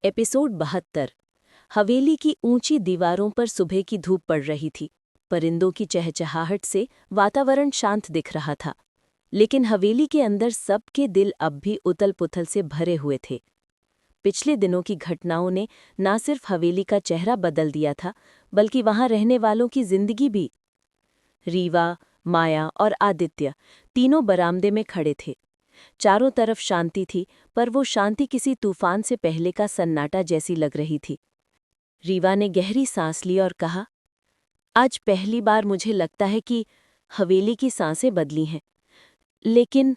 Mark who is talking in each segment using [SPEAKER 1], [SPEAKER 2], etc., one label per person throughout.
[SPEAKER 1] Episode 72। हवेली की ऊंची दीवारों पर सुबह की धूप पड़ रही थी। परिंदों की चहचहाहट से वातावरण शांत दिख रहा था, लेकिन हवेली के अंदर सबके दिल अब भी उथल-पुथल से भरे हुए थे। पिछले दिनों की घटनाओं ने न सिर्फ हवेली का चेहरा बदल दिया था, बल्कि वहां रहने वालों की जिंदगी भी। रीवा, माया और आदित्य तीनों बरामदे में खड़े थे। चारों तरफ शांति थी, पर वो शांति किसी तूफान से पहले का सन्नाटा जैसी लग रही थी। रीवा ने गहरी सांस ली और कहा, आज पहली बार मुझे लगता है कि हवेली की सांसें बदली हैं, लेकिन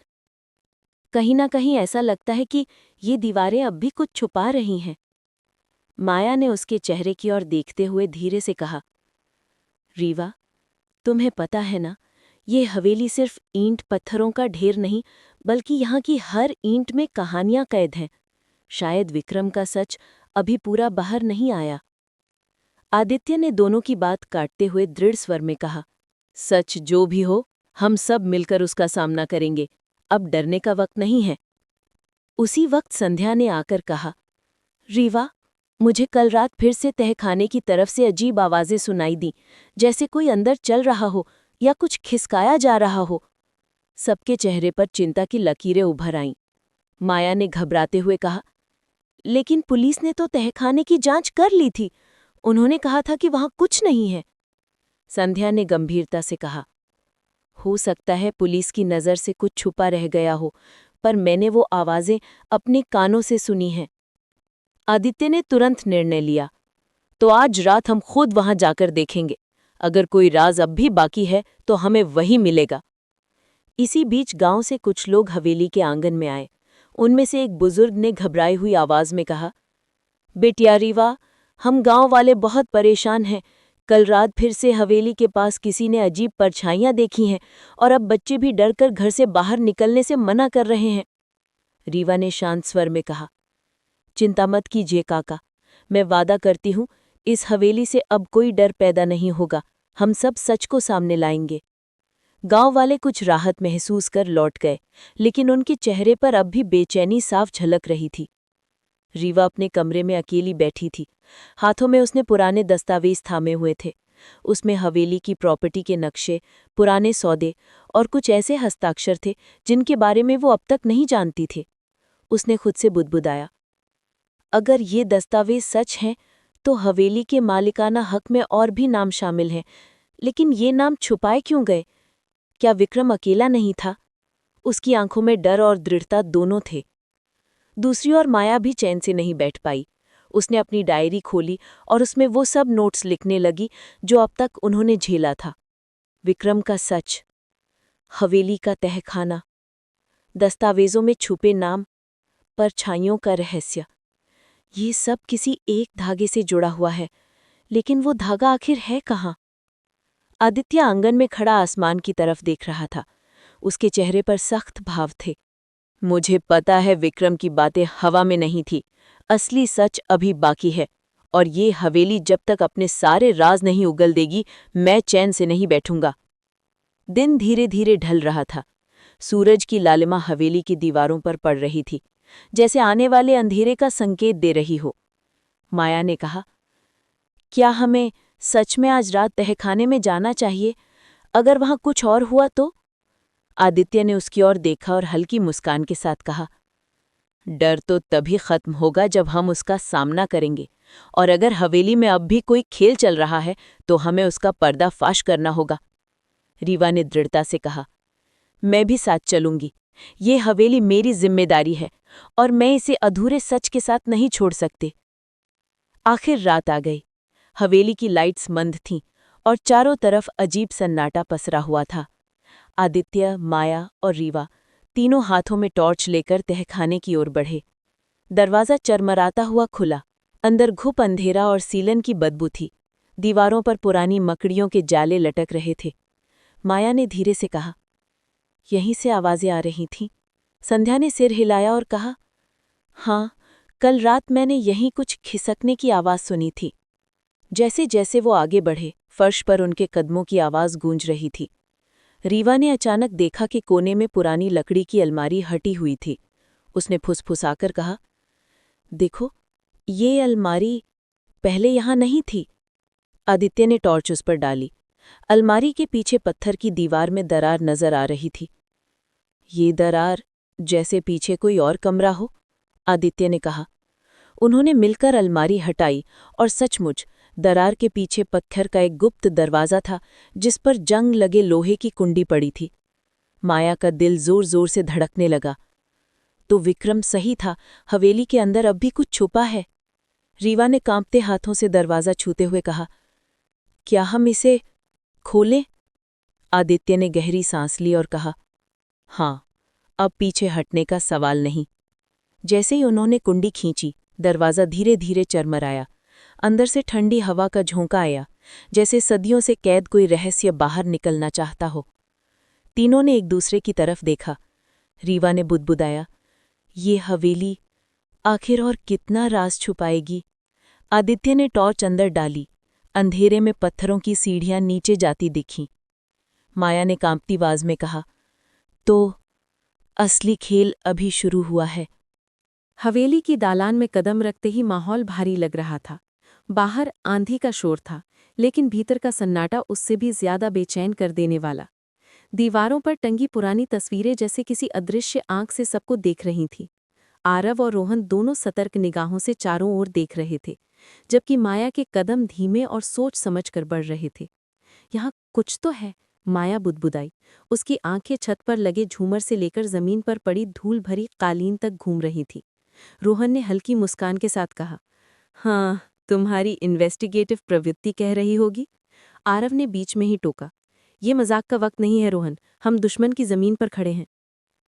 [SPEAKER 1] कहीं ना कहीं ऐसा लगता है कि ये दीवारें अब भी कुछ छुपा रही हैं। माया ने उसके चेहरे की ओर देखते हुए धीरे से कहा, रीवा, तुम्हें पता है ना, ये हवेली सिर्फ ईंट पत्थरों का ढेर नहीं, बल्कि यहाँ की हर ईंट में कहानियां कैद हैं। शायद विक्रम का सच अभी पूरा बाहर नहीं आया। आदित्य ने दोनों की बात काटते हुए दृढ़ स्वर में कहा, सच जो भी हो, हम सब मिलकर उसका सामना करेंगे। अब डरने का वक्त नहीं है। उसी वक्त संध्या ने आकर कहा, रीवा, मुझे कल रात फिर से तहखाने की तरफ से अजीब आवाजें सुनाई दी, जैसे कोई अंदर चल रहा हो या कुछ खिसकाया जा रहा हो। सबके चेहरे पर चिंता की लकीरें उभर आईं। माया ने घबराते हुए कहा, लेकिन पुलिस ने तो तहखाने की जांच कर ली थी। उन्होंने कहा था कि वहां कुछ नहीं है। संध्या ने गंभीरता से कहा, हो सकता है पुलिस की नज़र से कुछ छुपा रह गया हो, पर मैंने वो आवाजें अपने कानों से सुनी हैं। आदित्य ने तुरंत निर्णय लिया, तो आज रात हम खुद वहां जाकर देखेंगे। अगर कोई राज अब भी बाकी है तो हमें वही मिलेगा। इसी बीच गांव से कुछ लोग हवेली के आंगन में आए। उनमें से एक बुजुर्ग ने घबराई हुई आवाज में कहा, बेटिया रीवा, हम गांव वाले बहुत परेशान हैं। कल रात फिर से हवेली के पास किसी ने अजीब परछाइयां देखी हैं और अब बच्चे भी डरकर घर से बाहर निकलने से मना कर रहे हैं। रीवा ने शांत स्वर में कहा, चिंता मत कीजिए काका, मैं वादा करती हूँ इस हवेली से अब कोई डर पैदा नहीं होगा। हम सब सच को सामने लाएंगे। गांव वाले कुछ राहत महसूस कर लौट गए, लेकिन उनके चेहरे पर अब भी बेचैनी साफ झलक रही थी। रीवा अपने कमरे में अकेली बैठी थी। हाथों में उसने पुराने दस्तावेज थामे हुए थे। उसमें हवेली की प्रॉपर्टी के नक्शे, पुराने सौदे और कुछ ऐसे हस्ताक्षर थे जिनके बारे में वो अब तक नहीं जानती थी। उसने खुद से बुदबुदाया, अगर ये दस्तावेज सच हैं तो हवेली के मालिकाना हक में और भी नाम शामिल हैं, लेकिन ये नाम छुपाए क्यों गए? क्या विक्रम अकेला नहीं था? उसकी आंखों में डर और दृढ़ता दोनों थे। दूसरी ओर माया भी चैन से नहीं बैठ पाई। उसने अपनी डायरी खोली और उसमें वो सब नोट्स लिखने लगी जो अब तक उन्होंने झेला था। विक्रम का सच, हवेली का तहखाना, दस्तावेजों में छुपे नाम, परछाइयों का रहस्य, ये सब किसी एक धागे से जुड़ा हुआ है, लेकिन वो धागा आखिर है कहाँ? आदित्य आंगन में खड़ा आसमान की तरफ देख रहा था। उसके चेहरे पर सख्त भाव थे। मुझे पता है विक्रम की बातें हवा में नहीं थी। असली सच अभी बाकी है, और ये हवेली जब तक अपने सारे राज नहीं उगल देगी, मैं चैन से नहीं बैठूंगा। दिन धीरे धीरे ढल रहा था। सूरज की लालिमा हवेली की दीवारों पर पड़ रही थी, जैसे आने वाले अंधेरे का संकेत दे रही हो। माया ने कहा, क्या हमें सच में आज रात तहखाने में जाना चाहिए? अगर वहां कुछ और हुआ तो? आदित्य ने उसकी ओर देखा और हल्की मुस्कान के साथ कहा, डर तो तभी खत्म होगा जब हम उसका सामना करेंगे, और अगर हवेली में अब भी कोई खेल चल रहा है तो हमें उसका पर्दाफाश करना होगा। रीवा ने दृढ़ता से कहा, मैं भी साथ चलूंगी। ये हवेली मेरी जिम्मेदारी है और मैं इसे अधूरे सच के साथ नहीं छोड़ सकती। आखिर रात आ गई। हवेली की लाइट्स मंद थीं और चारों तरफ अजीब सन्नाटा पसरा हुआ था। आदित्य, माया और रीवा तीनों हाथों में टॉर्च लेकर तहखाने की ओर बढ़े। दरवाज़ा चरमराता हुआ खुला। अंदर घुप अंधेरा और सीलन की बदबू थी। दीवारों पर पुरानी मकड़ियों के जाले लटक रहे थे। माया ने धीरे से कहा, यहीं से आवाज़ें आ रही थीं। संध्या ने सिर हिलाया और कहा, हाँ, कल रात मैंने यहीं कुछ खिसकने की आवाज़ सुनी थी। जैसे जैसे वो आगे बढ़े, फर्श पर उनके कदमों की आवाज़ गूंज रही थी। रीवा ने अचानक देखा कि कोने में पुरानी लकड़ी की अलमारी हटी हुई थी। उसने फुसफुसाकर कहा, देखो, ये अलमारी पहले यहाँ नहीं थी। आदित्य ने टॉर्च उस पर डाली। अलमारी के पीछे पत्थर की दीवार में दरार नजर आ रही थी। ये दरार जैसे पीछे कोई और कमरा हो, आदित्य ने कहा। उन्होंने मिलकर अलमारी हटाई और सचमुच दरार के पीछे पत्थर का एक गुप्त दरवाज़ा था जिस पर जंग लगे लोहे की कुंडी पड़ी थी। माया का दिल जोर जोर से धड़कने लगा। तो विक्रम सही था, हवेली के अंदर अब भी कुछ छुपा है। रीवा ने कांपते हाथों से दरवाज़ा छूते हुए कहा, क्या हम इसे खोलें? आदित्य ने गहरी सांस ली और कहा, हाँ, अब पीछे हटने का सवाल नहीं। जैसे ही उन्होंने कुंडी खींची, दरवाज़ा धीरे धीरे चरमराया। अंदर से ठंडी हवा का झोंका आया, जैसे सदियों से कैद कोई रहस्य बाहर निकलना चाहता हो। तीनों ने एक दूसरे की तरफ देखा। रीवा ने बुदबुदाया, ये हवेली आखिर और कितना राज छुपाएगी? आदित्य ने टॉर्च अंदर डाली। अंधेरे में पत्थरों की सीढ़ियां नीचे जाती दिखीं। माया ने कांपती आवाज में कहा, तो असली खेल अभी शुरू हुआ है।
[SPEAKER 2] हवेली की दालान में कदम रखते ही माहौल भारी लग रहा था। बाहर आंधी का शोर था, लेकिन भीतर का सन्नाटा उससे भी ज्यादा बेचैन कर देने वाला। दीवारों पर टंगी पुरानी तस्वीरें जैसे किसी अदृश्य आंख से सबको देख रही थीं। आरव और रोहन दोनों सतर्क निगाहों से चारों ओर देख रहे थे, जबकि माया के कदम धीमे और सोच समझकर बढ़ रहे थे। यहाँ कुछ तो है, माया बुदबुदाई। उसकी आंखें छत पर लगे झूमर से लेकर जमीन पर पड़ी धूल भरी कालीन तक घूम रही थी। रोहन ने हल्की मुस्कान के साथ कहा, हाँ, तुम्हारी इन्वेस्टिगेटिव प्रवृत्ति कह रही होगी। आरव ने बीच में ही टोका, ये मजाक का वक्त नहीं है रोहन, हम दुश्मन की जमीन पर खड़े हैं।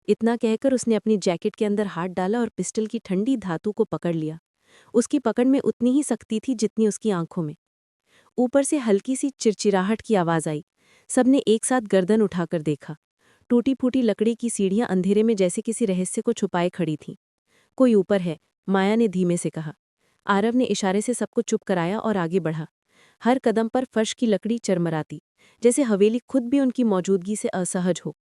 [SPEAKER 2] इतना कहकर उसने अपनी जैकेट के अंदर हाथ डाला और पिस्टल की ठंडी धातु को पकड़ लिया। उसकी पकड़ में उतनी ही सख्ती थी जितनी उसकी आंखों में। ऊपर से हल्की सी चिरचिराहट की आवाज आई। सबने एक साथ गर्दन उठाकर देखा। टूटी फूटी लकड़ी की सीढ़ियां अंधेरे में जैसे किसी रहस्य को छुपाए खड़ी थीं। कोई ऊपर है, माया ने धीमे से कहा। आरव ने इशारे से सबको चुप कराया और आगे बढ़ा। हर कदम पर फर्श की लकड़ी चरमराती, जैसे हवेली खुद भी उनकी मौजूदगी से असहज हो।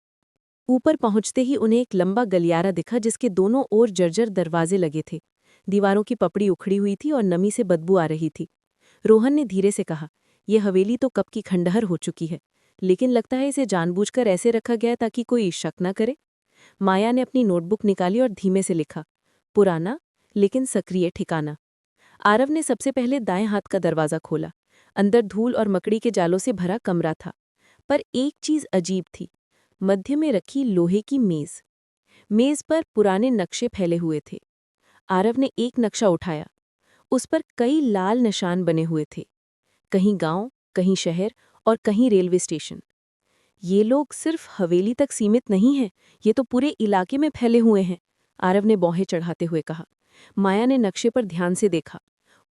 [SPEAKER 2] ऊपर पहुंचते ही उन्हें एक लंबा गलियारा दिखा जिसके दोनों ओर जर्जर दरवाजे लगे थे। दीवारों की पपड़ी उखड़ी हुई थी और नमी से बदबू आ रही थी। रोहन ने धीरे से कहा, यह हवेली तो कब की खंडहर हो चुकी है, लेकिन लगता है इसे जानबूझकर ऐसे रखा गया ताकि कोई शक न करे। माया ने अपनी नोटबुक निकाली और धीमे से लिखा, पुराना लेकिन सक्रिय ठिकाना। आरव ने सबसे पहले दाएं हाथ का दरवाजा खोला। अंदर धूल और मकड़ी के जालों से भरा कमरा था, पर एक चीज अजीब थी। मध्य में रखी लोहे की मेज। मेज पर पुराने नक्शे फैले हुए थे। आरव ने एक नक्शा उठाया। उस पर कई लाल निशान बने हुए थे, कहीं गांव, कहीं शहर और कहीं रेलवे स्टेशन। ये लोग सिर्फ हवेली तक सीमित नहीं हैं, ये तो पूरे इलाके में फैले हुए हैं, आरव ने बौहें चढ़ाते हुए कहा। माया ने नक्शे पर ध्यान से देखा।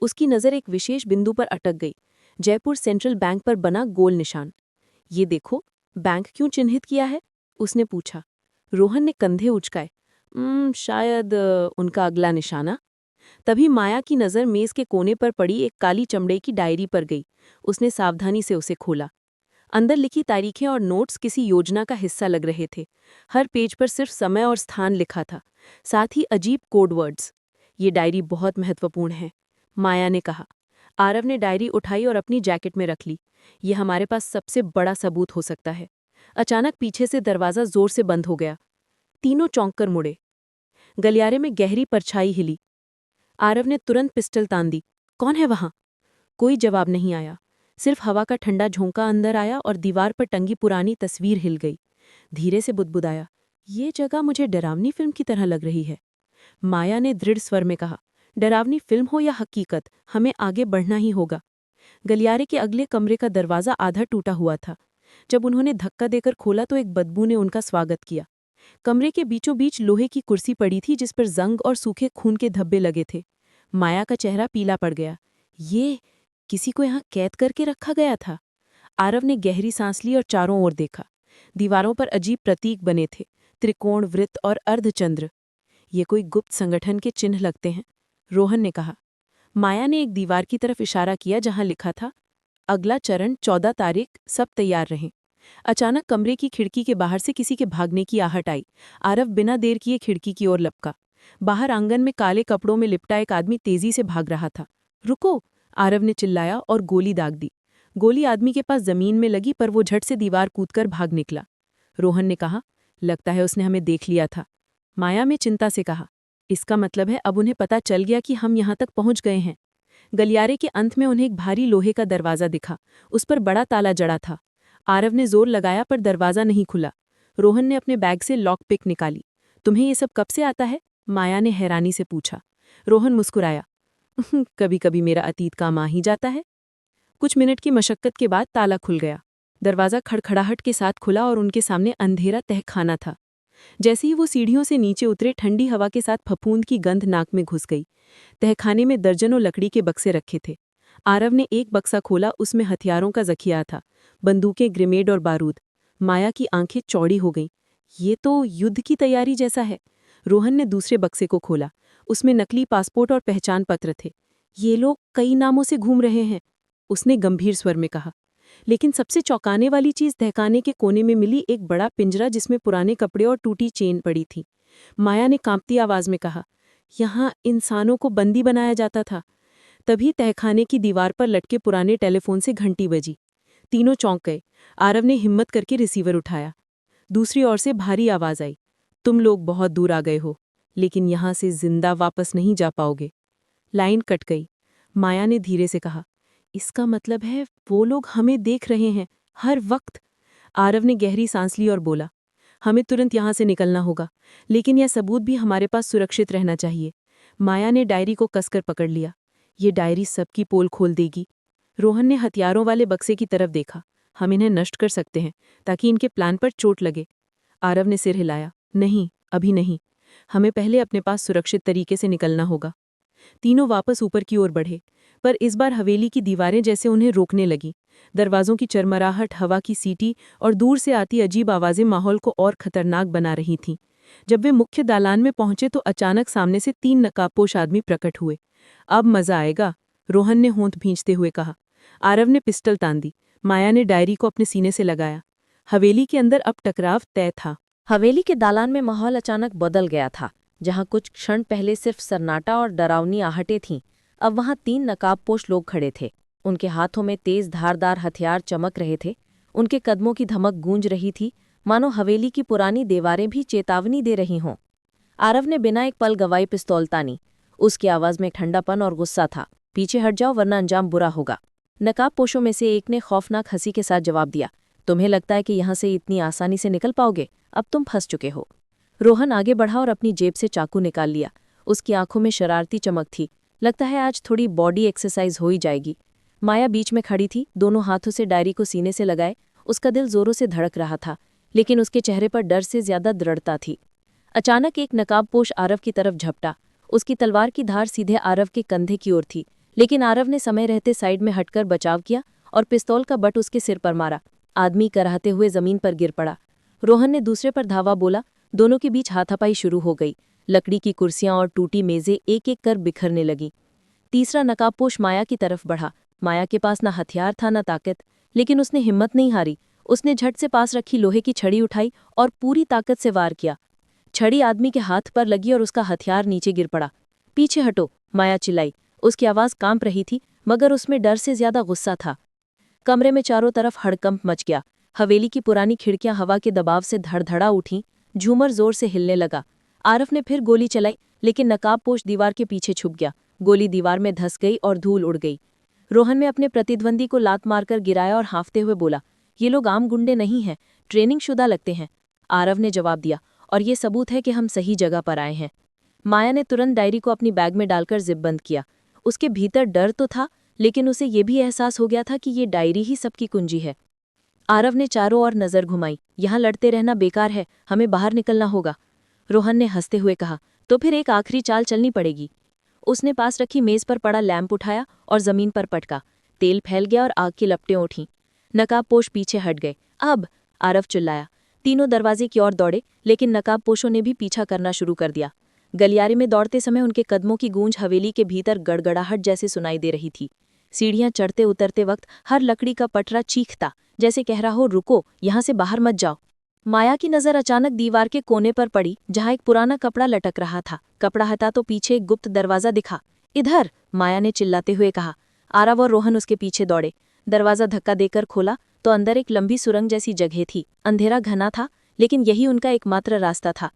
[SPEAKER 2] उसकी नज़र एक विशेष बिंदु पर अटक गई, जयपुर सेंट्रल बैंक पर बना गोल निशान। ये देखो, बैंक क्यों चिन्हित किया है? उसने पूछा। रोहन ने कंधे उचकाए। शायद उनका अगला निशाना। तभी माया की नज़र मेज के कोने पर पड़ी एक काली चमड़े की डायरी पर गई। उसने सावधानी से उसे खोला। अंदर लिखी तारीखें और नोट्स किसी योजना का हिस्सा लग रहे थे। हर पेज पर सिर्फ समय और स्थान लिखा था, साथ ही अजीब कोड वर्ड्स। ये डायरी बहुत महत्वपूर्ण है, माया ने कहा। आरव ने डायरी उठाई और अपनी जैकेट में रख ली। ये हमारे पास सबसे बड़ा सबूत हो सकता है। अचानक पीछे से दरवाज़ा जोर से बंद हो गया। तीनों चौंक कर मुड़े। गलियारे में गहरी परछाई हिली। आरव ने तुरंत पिस्टल तान दी। कौन है वहां? कोई जवाब नहीं आया। सिर्फ हवा का ठंडा झोंका अंदर आया और दीवार पर टंगी पुरानी तस्वीर हिल गई। धीरे से बुदबुदाया, ये जगह मुझे डरावनी फिल्म की तरह लग रही है। माया ने दृढ़ स्वर में कहा, डरावनी फिल्म हो या हकीकत, हमें आगे बढ़ना ही होगा। गलियारे के अगले कमरे का दरवाज़ा आधा टूटा हुआ था। जब उन्होंने धक्का देकर खोला तो एक बदबू ने उनका स्वागत किया। कमरे के बीचों बीच लोहे की कुर्सी पड़ी थी जिस पर जंग और सूखे खून के धब्बे लगे थे। माया का चेहरा पीला पड़ गया। ये किसी को यहाँ कैद करके रखा गया था। आरव ने गहरी सांस ली और चारों ओर देखा। दीवारों पर अजीब प्रतीक बने थे, त्रिकोण, वृत्त और अर्धचंद्र। ये कोई गुप्त संगठन के चिन्ह लगते हैं, रोहन ने कहा। माया ने एक दीवार की तरफ इशारा किया जहां लिखा था, अगला चरण 14 तारीख, सब तैयार रहें। अचानक कमरे की खिड़की के बाहर से किसी के भागने की आहट आई। आरव बिना देर किए खिड़की की ओर लपका। बाहर आंगन में काले कपड़ों में लिपटा एक आदमी तेजी से भाग रहा था। रुको! आरव ने चिल्लाया और गोली दाग दी। गोली आदमी के पास जमीन में लगी पर वो झट से दीवार कूदकर भाग निकला। रोहन ने कहा, लगता है उसने हमें देख लिया था। माया ने चिंता से कहा, इसका मतलब है अब उन्हें पता चल गया कि हम यहाँ तक पहुँच गए हैं। गलियारे के अंत में उन्हें एक भारी लोहे का दरवाज़ा दिखा। उस पर बड़ा ताला जड़ा था। आरव ने जोर लगाया पर दरवाज़ा नहीं खुला। रोहन ने अपने बैग से लॉक पिक निकाली। तुम्हें ये सब कब से आता है? माया ने हैरानी से पूछा। रोहन मुस्कुराया, कभी कभी मेरा अतीत काम आ ही जाता है। कुछ मिनट की मशक्कत के बाद ताला खुल गया। दरवाज़ा खड़खड़ाहट के साथ खुला और उनके सामने अंधेरा तहखाना था। जैसे ही वो सीढ़ियों से नीचे उतरे, ठंडी हवा के साथ फफूंद की गंध नाक में घुस गई। तहखाने में दर्जनों लकड़ी के बक्से रखे थे। आरव ने एक बक्सा खोला, उसमें हथियारों का ज़खिया था, बंदूकें, ग्रेनेड और बारूद। माया की आंखें चौड़ी हो गईं। ये तो युद्ध की तैयारी जैसा है। रोहन ने दूसरे बक्से को खोला। उसमें नकली पासपोर्ट और पहचान पत्र थे। ये लोग कई नामों से घूम रहे हैं, उसने गंभीर स्वर में कहा। लेकिन सबसे चौंकाने वाली चीज तहखाने के कोने में मिली एक बड़ा पिंजरा जिसमें पुराने कपड़े और टूटी चेन पड़ी थी। माया ने कांपती आवाज में कहा, यहाँ इंसानों को बंदी बनाया जाता था। तभी तहखाने की दीवार पर लटके पुराने टेलीफोन से घंटी बजी। तीनों चौंक गए। आरव ने हिम्मत करके रिसीवर उठाया। दूसरी ओर से भारी आवाज आई, तुम लोग बहुत दूर आ गए हो, लेकिन यहां से जिंदा वापस नहीं जा पाओगे। लाइन कट गई। माया ने धीरे से कहा, इसका मतलब है वो लोग हमें देख रहे हैं हर वक्त। आरव ने गहरी सांस ली और बोला, हमें तुरंत यहां से निकलना होगा, लेकिन यह सबूत भी हमारे पास सुरक्षित रहना चाहिए। माया ने डायरी को कसकर पकड़ लिया। ये डायरी सबकी पोल खोल देगी। रोहन ने हथियारों वाले बक्से की तरफ देखा। हम इन्हें नष्ट कर सकते हैं ताकि इनके प्लान पर चोट लगे। आरव ने सिर हिलाया, नहीं, अभी नहीं। हमें पहले अपने पास सुरक्षित तरीके से निकलना होगा। तीनों वापस ऊपर की ओर बढ़े, पर इस बार हवेली की दीवारें जैसे उन्हें रोकने लगी। दरवाजों की चरमराहट, हवा की सीटी और दूर से आती अजीब आवाजें माहौल को और खतरनाक बना रही थीं। जब वे मुख्य दालान में पहुंचे तो अचानक सामने से 3 नकाबपोश आदमी प्रकट हुए। अब मजा आएगा, रोहन ने होंठ भींचते हुए कहा। आरव ने पिस्टल तान दी। माया ने डायरी को अपने सीने से लगाया। हवेली के अंदर अब टकराव तय था।
[SPEAKER 1] हवेली के दालान में माहौल अचानक बदल गया था। जहां कुछ क्षण पहले सिर्फ सन्नाटा और डरावनी आहटें थीं, अब वहां 3 नकाबपोश लोग खड़े थे। उनके हाथों में तेज धारदार हथियार चमक रहे थे। उनके कदमों की धमक गूंज रही थी, मानो हवेली की पुरानी दीवारें भी चेतावनी दे रही हों। आरव ने बिना एक पल गवाई पिस्तौल तानी। उसकी आवाज में ठंडापन और गुस्सा था। पीछे हट जाओ वरना अंजाम बुरा होगा। नकाबपोशों में से एक ने खौफनाक हंसी के साथ जवाब दिया, तुम्हें लगता है कि यहाँ से इतनी आसानी से निकल पाओगे? अब तुम फंस चुके हो। रोहन आगे बढ़ा और अपनी जेब से चाकू निकाल लिया। उसकी आंखों में शरारती चमक थी। लगता है आज थोड़ी बॉडी एक्सरसाइज हो ही जाएगी। माया बीच में खड़ी थी, दोनों हाथों से डायरी को सीने से लगाए। उसका दिल जोरों से धड़क रहा था, लेकिन उसके चेहरे पर डर से ज्यादा दृढ़ता थी। अचानक एक नकाबपोश आरव की तरफ झपटा। उसकी तलवार की धार सीधे आरव के कंधे की ओर थी, लेकिन आरव ने समय रहते साइड में हटकर बचाव किया और पिस्तौल का बट उसके सिर पर मारा। आदमी कराहते हुए जमीन पर गिर पड़ा। रोहन ने दूसरे पर धावा बोला। दोनों के बीच हाथापाई शुरू हो गई। लकड़ी की कुर्सियां और टूटी मेजें एक एक कर बिखरने लगीं। तीसरा नकाबपोश माया की तरफ बढ़ा। माया के पास न हथियार था न ताकत, लेकिन उसने हिम्मत नहीं हारी। उसने झट से पास रखी लोहे की छड़ी उठाई और पूरी ताकत से वार किया। छड़ी आदमी के हाथ पर लगी और उसका हथियार नीचे गिर पड़ा। पीछे हटो, माया चिल्लाई। उसकी आवाज कांप रही थी, मगर उसमें डर से ज्यादा गुस्सा था। कमरे में चारों तरफ हड़कंप मच गया। हवेली की पुरानी खिड़कियां हवा के दबाव से धड़धड़ा उठीं। झूमर जोर से हिलने लगा। आरव ने फिर गोली चलाई, लेकिन नकाबपोश दीवार के पीछे छुप गया। गोली दीवार में धंस गई और धूल उड़ गई। रोहन ने अपने प्रतिद्वंदी को लात मारकर गिराया और हाँफते हुए बोला, ये लोग आम गुंडे नहीं हैं, ट्रेनिंग शुदा लगते हैं। आरव ने जवाब दिया, और ये सबूत है कि हम सही जगह पर आए हैं। माया ने तुरंत डायरी को अपनी बैग में डालकर जिप बंद किया। उसके भीतर डर तो था, लेकिन उसे ये भी एहसास हो गया था कि ये डायरी ही सबकी कुंजी है। आरव ने चारों ओर नजर घुमाई। यहाँ लड़ते रहना बेकार है, हमें बाहर निकलना होगा। रोहन ने हंसते हुए कहा, तो फिर एक आखिरी चाल चलनी पड़ेगी। उसने पास रखी मेज पर पड़ा लैंप उठाया और जमीन पर पटका। तेल फैल गया और आग की लपटें उठीं। नकाबपोश पीछे हट गए। अब, आरव चिल्लाया। तीनों दरवाजे की ओर दौड़े, लेकिन नकाबपोशों ने भी पीछा करना शुरू कर दिया। गलियारे में दौड़ते समय उनके कदमों की गूंज हवेली के भीतर गड़गड़ाहट जैसे सुनाई दे रही थी। सीढ़ियां चढ़ते उतरते वक्त हर लकड़ी का पटरा चीखता, जैसे कह रहा हो, रुको, यहां से बाहर मत जाओ। माया की नजर अचानक दीवार के कोने पर पड़ी जहां एक पुराना कपड़ा लटक रहा था। कपड़ा हटा तो पीछे एक गुप्त दरवाजा दिखा। इधर, माया ने चिल्लाते हुए कहा। आरव और रोहन उसके पीछे दौड़े। दरवाजा धक्का देकर खोला तो अंदर एक लंबी सुरंग जैसी जगह थी। अंधेरा घना था, लेकिन यही उनका एकमात्र रास्ता था।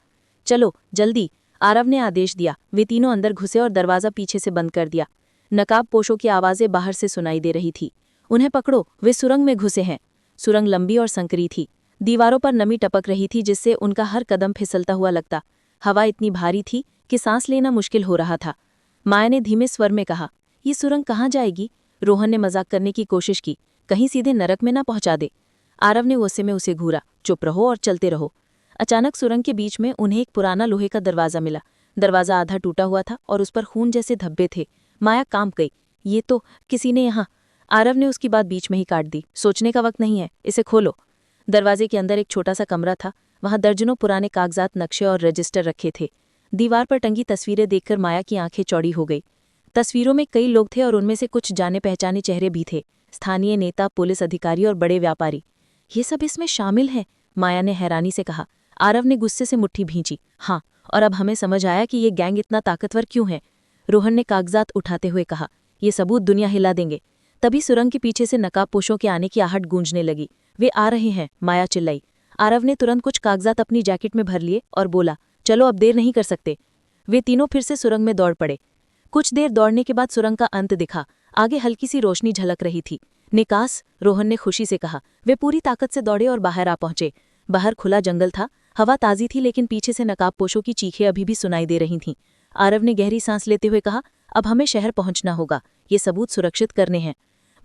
[SPEAKER 1] चलो जल्दी, आरव ने आदेश दिया। वे तीनों अंदर घुसे और दरवाजा पीछे से बंद कर दिया। नकाबपोशों की आवाजें बाहर से सुनाई दे रही थी। उन्हें पकड़ो, वे सुरंग में घुसे हैं। सुरंग लंबी और संकरी थी। दीवारों पर नमी टपक रही थी जिससे उनका हर कदम फिसलता हुआ लगता। हवा इतनी भारी थी कि सांस लेना मुश्किल हो रहा था। माया ने धीमे स्वर में कहा, ये सुरंग कहाँ जाएगी? रोहन ने मजाक करने की कोशिश की, कहीं सीधे नरक में ना पहुंचा दे। आरव ने गुस्से में उसे घूरा, चुप रहो और चलते रहो। अचानक सुरंग के बीच में उन्हें एक पुराना लोहे का दरवाजा मिला। दरवाजा आधा टूटा हुआ था और उस पर खून जैसे धब्बे थे। माया कांप गई। ये तो किसी ने यहाँ। आरव ने उसकी बात बीच में ही काट दी। सोचने का वक्त नहीं है, इसे खोलो। दरवाजे के अंदर एक छोटा सा कमरा था। वहां दर्जनों पुराने कागजात, नक्शे और रजिस्टर रखे थे। दीवार पर टंगी तस्वीरें देखकर माया की आंखें चौड़ी हो गई। तस्वीरों में कई लोग थे और उनमें से कुछ जाने पहचाने चेहरे भी थे। स्थानीय नेता, पुलिस अधिकारी और बड़े व्यापारी। ये सब इसमें शामिल हैं? माया ने हैरानी से कहा। आरव ने गुस्से से मुट्ठी भींची। हाँ, और अब हमें समझ आया कि ये गैंग इतना ताकतवर क्यों है। रोहन ने कागजात उठाते हुए कहा। ये सबूत दुनिया हिला देंगे। तभी सुरंग के पीछे से नकाबपोशों के आने की आहट गूंजने लगी। वे आ रहे हैं, माया चिल्लाई। आरव ने तुरंत कुछ कागजात अपनी जैकेट में भर लिए और बोला, चलो अब देर नहीं कर सकते। वे तीनों फिर से सुरंग में दौड़ पड़े। कुछ देर दौड़ने के बाद सुरंग का अंत दिखा। आगे हल्की सी रोशनी झलक रही थी। निकास, रोहन ने खुशी से कहा। वे पूरी ताकत से दौड़े और बाहर आ पहुंचे। बाहर खुला जंगल था। हवा ताजी थी, लेकिन पीछे से नकाबपोशों की चीखें अभी भी सुनाई दे रही थीं। आरव ने गहरी सांस लेते हुए कहा, अब हमें शहर पहुंचना होगा। ये सबूत सुरक्षित करने हैं।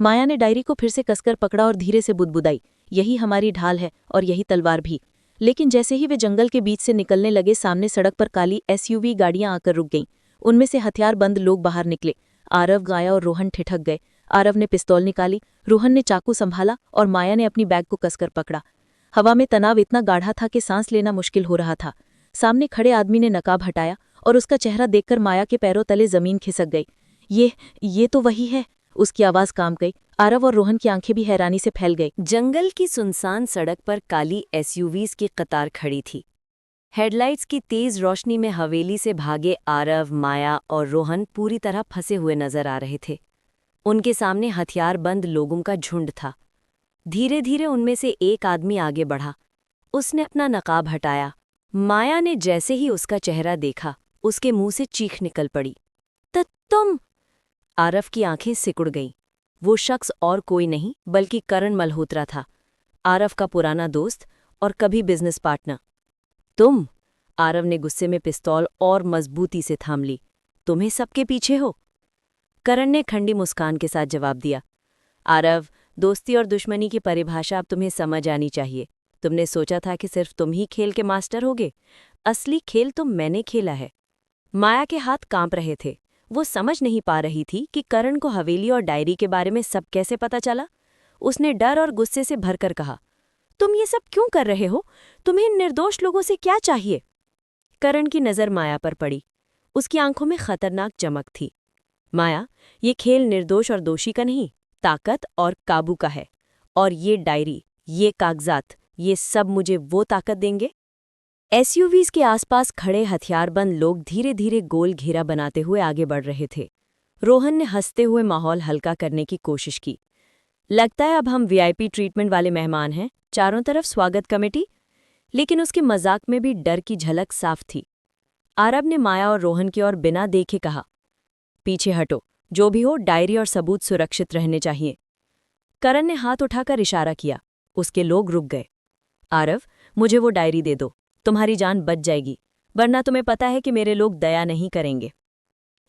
[SPEAKER 1] माया ने डायरी को फिर से कसकर पकड़ा और धीरे से बुदबुदाई। यही हमारी ढाल है और यही तलवार भी। लेकिन जैसे ही वे जंगल के बीच से निकलने लगे, सामने सड़क पर काली एसयूवी गाड़ियां आकर रुक गईं। उनमें से हथियारबंद लोग बाहर निकले। आरव, गाया और रोहन ठिठक गए। आरव ने पिस्तौल निकाली, रोहन ने चाकू संभाला और माया ने अपनी बैग को कसकर पकड़ा। हवा में तनाव इतना गाढ़ा था कि सांस लेना मुश्किल हो रहा था। सामने खड़े आदमी ने नकाब हटाया और उसका चेहरा देखकर माया के पैरों तले जमीन खिसक गई। ये तो वही है। उसकी आवाज कांप गई। आरव और रोहन की आंखें भी हैरानी से फैल गई।
[SPEAKER 2] जंगल की सुनसान सड़क पर काली एसयूवीज की कतार खड़ी थी। हेडलाइट्स की तेज रोशनी में हवेली से भागे आरव, माया और रोहन पूरी तरह फंसे हुए नजर आ रहे थे। उनके सामने हथियारबंद लोगों का झुंड था। धीरे धीरे उनमें से एक आदमी आगे बढ़ा। उसने अपना नकाब हटाया। माया ने जैसे ही उसका चेहरा देखा, उसके मुंह से चीख निकल पड़ी। तुम! आरव की आंखें सिकुड़ गईं। वो शख्स और कोई नहीं बल्कि करण मल्होत्रा था, आरव का पुराना दोस्त और कभी बिजनेस पार्टनर। तुम! आरव ने गुस्से में पिस्तौल और मजबूती से थाम ली। तुम्हें सबके पीछे हो? करण ने ठंडी मुस्कान के साथ जवाब दिया। आरव, दोस्ती और दुश्मनी की परिभाषा अब तुम्हें समझ आनी चाहिए। तुमने सोचा था कि सिर्फ तुम ही खेल के मास्टर होगे। असली खेल तो मैंने खेला है। माया के हाथ कांप रहे थे। वो समझ नहीं पा रही थी कि करण को हवेली और डायरी के बारे में सब कैसे पता चला। उसने डर और गुस्से से भरकर कहा, तुम ये सब क्यों कर रहे हो? तुम्हें इन निर्दोष लोगों से क्या चाहिए? करण की नज़र माया पर पड़ी। उसकी आंखों में खतरनाक चमक थी। माया, ये खेल निर्दोष और दोषी का नहीं, ताकत और काबू का है। और ये डायरी, ये कागजात, ये सब मुझे वो ताकत देंगे। एसयूवीज के आसपास खड़े हथियारबंद लोग धीरे धीरे गोल घेरा बनाते हुए आगे बढ़ रहे थे। रोहन ने हंसते हुए माहौल हल्का करने की कोशिश की। लगता है अब हम वीआईपी ट्रीटमेंट वाले मेहमान हैं, चारों तरफ स्वागत कमेटी। लेकिन उसके मजाक में भी डर की झलक साफ थी। आरव ने माया और रोहन की ओर बिना देखे कहा, पीछे हटो, जो भी हो डायरी और सबूत सुरक्षित रहने चाहिए। करण ने हाथ उठाकर इशारा किया। उसके लोग रुक गए। आरव, मुझे वो डायरी दे दो, तुम्हारी जान बच जाएगी, वरना तुम्हें पता है कि मेरे लोग दया नहीं करेंगे।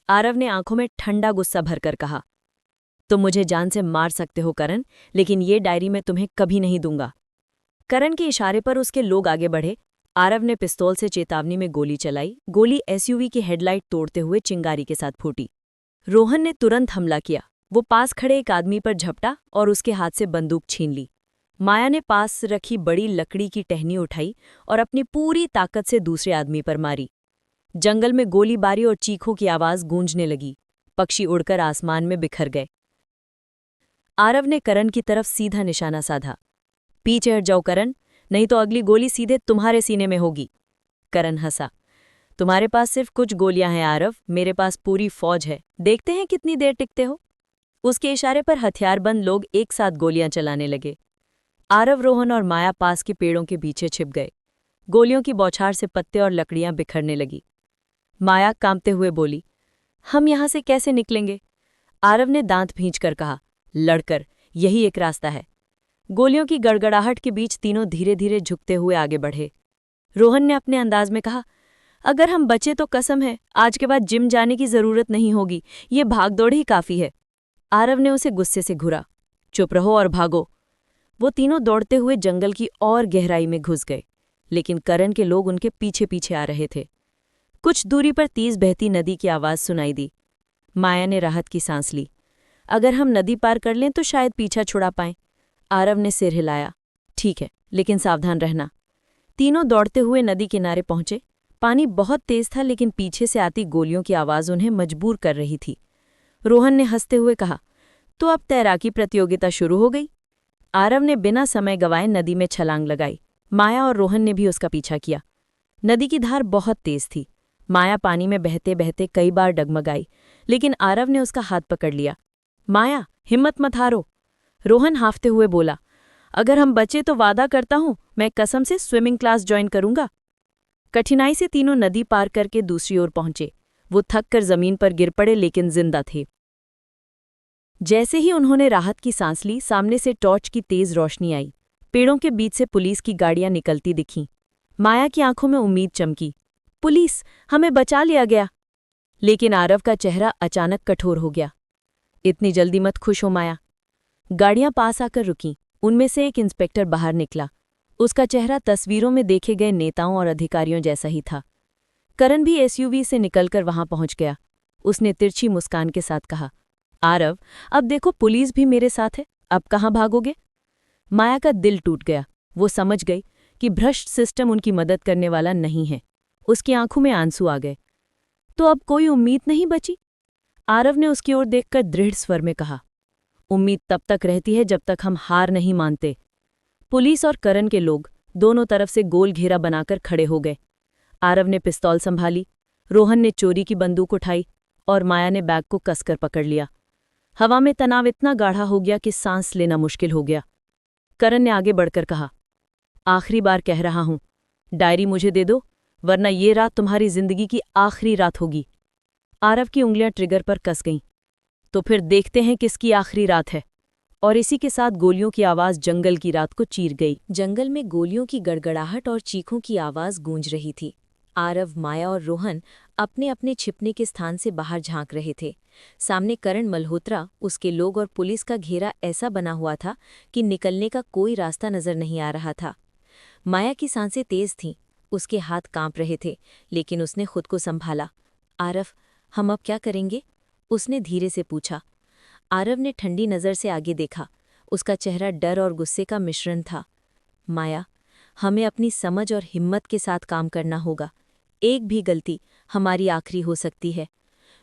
[SPEAKER 2] आरव ने आंखों में ठंडा गुस्सा भरकर कहा, तुम मुझे जान से मार सकते हो करण, लेकिन ये डायरी मैं तुम्हें कभी नहीं दूंगा। करण के इशारे पर उसके लोग आगे बढ़े। आरव ने पिस्तौल से चेतावनी में गोली चलाई। गोली एसयूवी की हेडलाइट तोड़ते हुए चिंगारी के साथ फूटी। रोहन ने तुरंत हमला किया। वो पास खड़े एक आदमी पर झपटा और उसके हाथ से बंदूक छीन ली। माया ने पास रखी बड़ी लकड़ी की टहनी उठाई और अपनी पूरी ताकत से दूसरे आदमी पर मारी। जंगल में गोलीबारी और चीखों की आवाज गूंजने लगी। पक्षी उड़कर आसमान में बिखर गए। आरव ने करण की तरफ सीधा निशाना साधा। पीछे हट जाओ करण,
[SPEAKER 1] नहीं तो अगली गोली सीधे तुम्हारे सीने में होगी। करण हंसा। तुम्हारे पास सिर्फ कुछ गोलियां हैं आरव, मेरे पास पूरी फौज है, देखते हैं कितनी देर टिकते हो। उसके इशारे पर हथियारबंद लोग एक साथ गोलियां चलाने लगे। आरव, रोहन और माया पास के पेड़ों के पीछे छिप गए। गोलियों की बौछार से पत्ते और लकड़ियां बिखरने लगी। माया कांपते हुए बोली, हम यहां से कैसे निकलेंगे? आरव ने दांत भींचकर कहा, लड़कर, यही एक रास्ता है। गोलियों की गड़गड़ाहट के बीच तीनों धीरे धीरे झुकते हुए आगे बढ़े। रोहन ने अपने अंदाज में कहा, अगर हम बचे तो कसम है आज के बाद जिम जाने की जरूरत नहीं होगी, ये भागदौड़ ही काफी है। आरव ने उसे गुस्से से घूरा, चुप रहो और भागो। वो तीनों दौड़ते हुए जंगल की और गहराई में घुस गए, लेकिन करण के लोग उनके पीछे पीछे आ रहे थे। कुछ दूरी पर तेज बहती नदी की आवाज सुनाई दी। माया ने राहत की सांस ली। अगर हम नदी पार कर लें तो शायद पीछा छुड़ा पाएं। आरव ने सिर हिलाया, ठीक है, लेकिन सावधान रहना। तीनों दौड़ते हुए नदी किनारे पहुंचे। पानी बहुत तेज था, लेकिन पीछे से आती गोलियों की आवाज उन्हें मजबूर कर रही थी। रोहन ने हंसते हुए कहा, तो अब तैराकी प्रतियोगिता शुरू हो गई। आरव ने बिना समय गंवाए नदी में छलांग लगाई। माया और रोहन ने भी उसका पीछा किया। नदी की धार बहुत तेज थी। माया पानी में बहते बहते कई बार डगमगाई, लेकिन आरव ने उसका हाथ पकड़ लिया। माया, हिम्मत मत हारो। रोहन हांफते हुए बोला, अगर हम बचे तो वादा करता हूं मैं कसम से स्विमिंग क्लास ज्वाइन करूंगा। कठिनाई से तीनों नदी पार करके दूसरी ओर पहुंचे। वो थक कर जमीन पर गिर पड़े, लेकिन जिंदा थे। जैसे ही उन्होंने राहत की सांस ली, सामने से टॉर्च की तेज रोशनी आई। पेड़ों के बीच से पुलिस की गाड़ियां निकलती दिखीं। माया की आंखों में उम्मीद चमकी, पुलिस, हमें बचा लिया गया। लेकिन आरव का चेहरा अचानक कठोर हो गया। इतनी जल्दी मत खुश हो माया। गाड़ियां पास आकर रुकीं। उनमें से एक इंस्पेक्टर बाहर निकला। उसका चेहरा तस्वीरों में देखे गए नेताओं और अधिकारियों जैसा ही था। करण भी एसयूवी से निकलकर वहां पहुंच गया। उसने तिरछी मुस्कान के साथ कहा, आरव, अब देखो पुलिस भी मेरे साथ है, अब कहाँ भागोगे? माया का दिल टूट गया। वो समझ गई कि भ्रष्ट सिस्टम उनकी मदद करने वाला नहीं है। उसकी आंखों में आंसू आ गए। तो अब कोई उम्मीद नहीं बची? आरव ने उसकी ओर देखकर दृढ़ स्वर में कहा, उम्मीद तब तक रहती है जब तक हम हार नहीं मानते। पुलिस और करण के लोग दोनों तरफ से गोल घेरा बनाकर खड़े हो गए। आरव ने पिस्तौल संभाली, रोहन ने चोरी की बंदूक उठाई और माया ने बैग को कसकर पकड़ लिया। हवा में तनाव इतना गाढ़ा हो गया कि सांस लेना मुश्किल हो गया। करण ने आगे बढ़कर कहा, आखिरी बार कह रहा हूं, डायरी मुझे दे दो, वरना ये रात तुम्हारी जिंदगी की आखिरी रात होगी। आरव की उंगलियां ट्रिगर पर कस गईं। तो फिर देखते हैं किसकी आखिरी रात है। और इसी के साथ गोलियों की आवाज जंगल की रात को चीर गई। जंगल में गोलियों की गड़गड़ाहट और चीखों की आवाज गूंज रही थी। आरव, माया और रोहन अपने अपने छिपने के स्थान से बाहर झांक रहे थे। सामने करण मल्होत्रा, उसके लोग और पुलिस का घेरा ऐसा बना हुआ था कि निकलने का कोई रास्ता नजर नहीं आ रहा था। माया की सांसें तेज थीं, उसके हाथ कांप रहे थे, लेकिन उसने खुद को संभाला। आरव, हम अब क्या करेंगे? उसने धीरे से पूछा। आरव ने ठंडी नज़र से आगे देखा। उसका चेहरा डर और गुस्से का मिश्रण था। माया, हमें अपनी समझ और हिम्मत के साथ काम करना होगा। एक भी गलती हमारी आखिरी हो सकती है।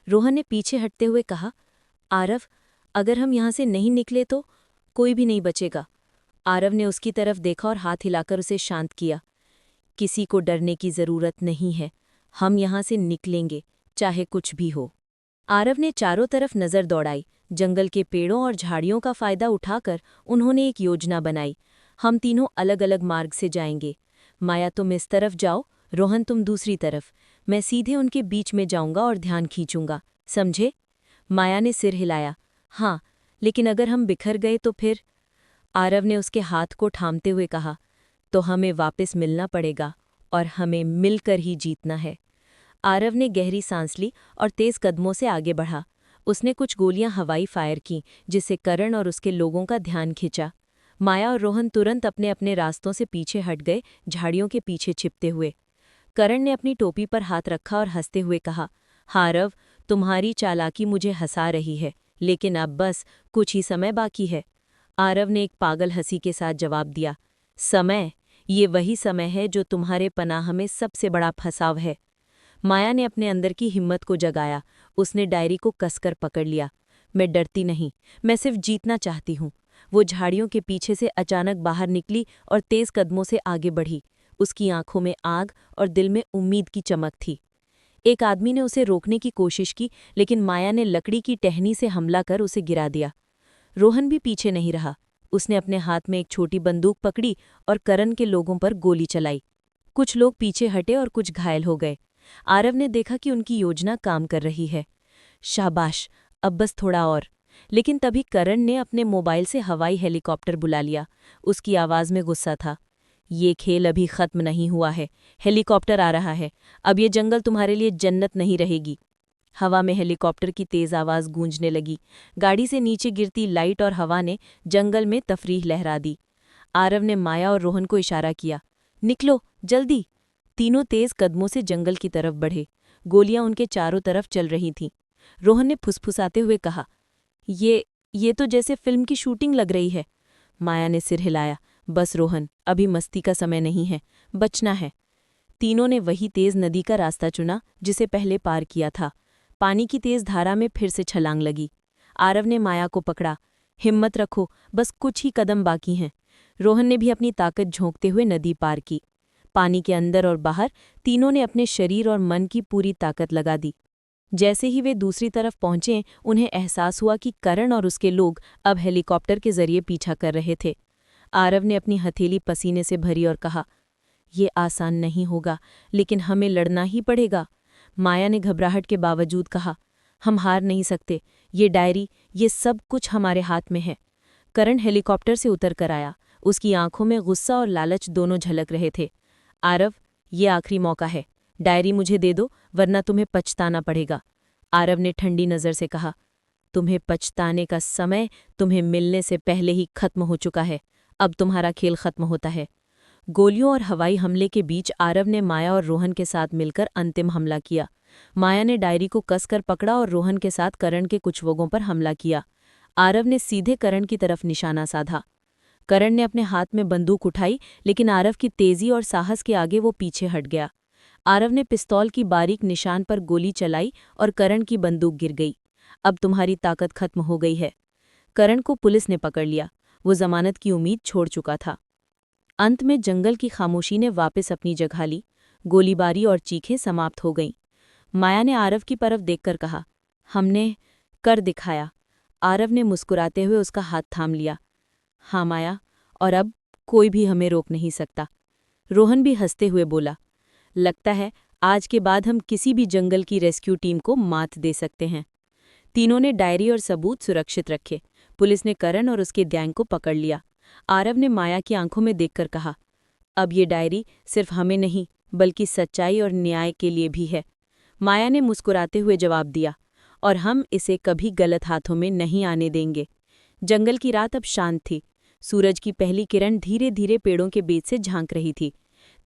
[SPEAKER 1] रोहन ने पीछे हटते हुए कहा, आरव, अगर हम यहाँ से नहीं निकले तो कोई भी नहीं बचेगा। आरव ने उसकी तरफ देखा और हाथ हिलाकर उसे शांत किया। किसी को डरने की जरूरत नहीं है, हम यहाँ से निकलेंगे, चाहे कुछ भी हो। आरव ने चारों तरफ नज़र दौड़ाई। जंगल के पेड़ों और झाड़ियों का फायदा उठाकर उन्होंने एक योजना बनाई। हम तीनों अलग अलग मार्ग से जाएंगे। माया, तुम इस तरफ जाओ, रोहन तुम दूसरी तरफ। मैं सीधे उनके बीच में जाऊंगा और ध्यान खींचूंगा, समझे? माया ने सिर हिलाया, हाँ, लेकिन अगर हम बिखर गए तो फिर? आरव ने उसके हाथ को थामते हुए कहा, तो हमें वापस मिलना पड़ेगा और हमें मिलकर ही जीतना है। आरव ने गहरी सांस ली और तेज कदमों से आगे बढ़ा। उसने कुछ गोलियां हवाई फायर की, जिससे करण और उसके लोगों का ध्यान खिंचा। माया और रोहन तुरंत अपने अपने रास्तों से पीछे हट गए, झाड़ियों के पीछे छिपते हुए। करण ने अपनी टोपी पर हाथ रखा और हंसते हुए कहा, आरव, तुम्हारी चालाकी मुझे हंसा रही है, लेकिन अब बस कुछ ही समय बाकी है। आरव ने एक पागल हंसी के साथ जवाब दिया, समय? ये वही समय है जो तुम्हारे पनाह में सबसे बड़ा फंसाव है। माया ने अपने अंदर की हिम्मत को जगाया। उसने डायरी को कसकर पकड़ लिया। मैं डरती नहीं, मैं सिर्फ जीतना चाहती हूँ। वो झाड़ियों के पीछे से अचानक बाहर निकली और तेज कदमों से आगे बढ़ी। उसकी आंखों में आग और दिल में उम्मीद की चमक थी। एक आदमी ने उसे रोकने की कोशिश की, लेकिन माया ने लकड़ी की टहनी से हमला कर उसे गिरा दिया। रोहन भी पीछे नहीं रहा। उसने अपने हाथ में एक छोटी बंदूक पकड़ी और करण के लोगों पर गोली चलाई। कुछ लोग पीछे हटे और कुछ घायल हो गए। आरव ने देखा कि उनकी योजना काम कर रही है। शाबाश, अब बस थोड़ा और। लेकिन तभी करण ने अपने मोबाइल से हवाई हेलीकॉप्टर बुला लिया। उसकी आवाज़ में गुस्सा था। ये खेल अभी खत्म नहीं हुआ है। हेलीकॉप्टर आ रहा है। अब ये जंगल तुम्हारे लिए जन्नत नहीं रहेगी। हवा में हेलीकॉप्टर की तेज आवाज़ गूंजने लगी। गाड़ी से नीचे गिरती लाइट और हवा ने जंगल में तफरीह लहरा दी। आरव ने माया और रोहन को इशारा किया, निकलो जल्दी। तीनों तेज कदमों से जंगल की तरफ बढ़े। गोलियां उनके चारों तरफ चल रही थीं। रोहन ने फुसफुसाते हुए कहा, ये तो जैसे फिल्म की शूटिंग लग रही है। माया ने सिर हिलाया, बस रोहन, अभी मस्ती का समय नहीं है, बचना है। तीनों ने वही तेज नदी का रास्ता चुना जिसे पहले पार किया था। पानी की तेज धारा में फिर से छलांग लगी। आरव ने माया को पकड़ा, हिम्मत रखो, बस कुछ ही कदम बाकी हैं। रोहन ने भी अपनी ताकत झोंकते हुए नदी पार की। पानी के अंदर और बाहर तीनों ने अपने शरीर और मन की पूरी ताकत लगा दी। जैसे ही वे दूसरी तरफ पहुंचे, उन्हें एहसास हुआ कि करण और उसके लोग अब हेलीकॉप्टर के जरिए पीछा कर रहे थे। आरव ने अपनी हथेली पसीने से भरी और कहा, ये आसान नहीं होगा, लेकिन हमें लड़ना ही पड़ेगा। माया ने घबराहट के बावजूद कहा, हम हार नहीं सकते। ये डायरी, ये सब कुछ हमारे हाथ में है। करण हेलीकॉप्टर से उतर कर आया। उसकी आंखों में गुस्सा और लालच दोनों झलक रहे थे। आरव, ये आखिरी मौका है। डायरी मुझे दे दो, वरना तुम्हें पछताना पड़ेगा। आरव ने ठंडी नज़र से कहा, तुम्हें पछताने का समय तुम्हें मिलने से पहले ही खत्म हो चुका है। अब तुम्हारा खेल खत्म होता है। गोलियों और हवाई हमले के बीच आरव ने माया और रोहन के साथ मिलकर अंतिम हमला किया। माया ने डायरी को कसकर पकड़ा और रोहन के साथ करण के कुछ लोगों पर हमला किया। आरव ने सीधे करण की तरफ निशाना साधा। करण ने अपने हाथ में बंदूक उठाई, लेकिन आरव की तेजी और साहस के आगे वो पीछे हट गया। आरव ने पिस्तौल की बारीक निशान पर गोली चलाई और करण की बंदूक गिर गई। अब तुम्हारी ताकत खत्म हो गई है। करण को पुलिस ने पकड़ लिया। वो जमानत की उम्मीद छोड़ चुका था। अंत में जंगल की खामोशी ने वापस अपनी जगह ली। गोलीबारी और चीखें समाप्त हो गईं। माया ने आरव की तरफ देखकर कहा, हमने कर दिखाया। आरव ने मुस्कुराते हुए उसका हाथ थाम लिया। हाँ माया, और अब कोई भी हमें रोक नहीं सकता। रोहन भी हंसते हुए बोला, लगता है आज के बाद हम किसी भी जंगल की रेस्क्यू टीम को मात दे सकते हैं। तीनों ने डायरी और सबूत सुरक्षित रखे। पुलिस ने करण और उसके गैंग को पकड़ लिया। आरव ने माया की आंखों में देखकर कहा, अब ये डायरी सिर्फ हमें नहीं, बल्कि सच्चाई और न्याय के लिए भी है। माया ने मुस्कुराते हुए जवाब दिया, और हम इसे कभी गलत हाथों में नहीं आने देंगे। जंगल की रात अब शांत थी। सूरज की पहली किरण धीरे धीरे पेड़ों के बीच से झांक रही थी।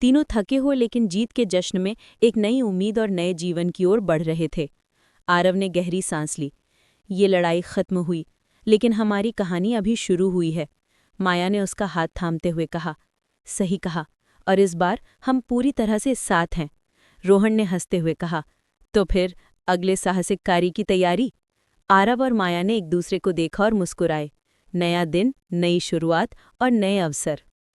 [SPEAKER 1] तीनों थके हुए लेकिन जीत के जश्न में एक नई उम्मीद और नए जीवन की ओर बढ़ रहे थे। आरव ने गहरी सांस ली। ये लड़ाई खत्म हुई, लेकिन हमारी कहानी अभी शुरू हुई है। माया ने उसका हाथ थामते हुए कहा, सही कहा, और इस बार हम पूरी तरह से साथ हैं। रोहन ने हंसते हुए कहा, तो फिर अगले साहसिक कार्य की तैयारी। आरव और माया ने एक दूसरे को देखा और मुस्कुराए। नया दिन, नई शुरुआत और नए अवसर।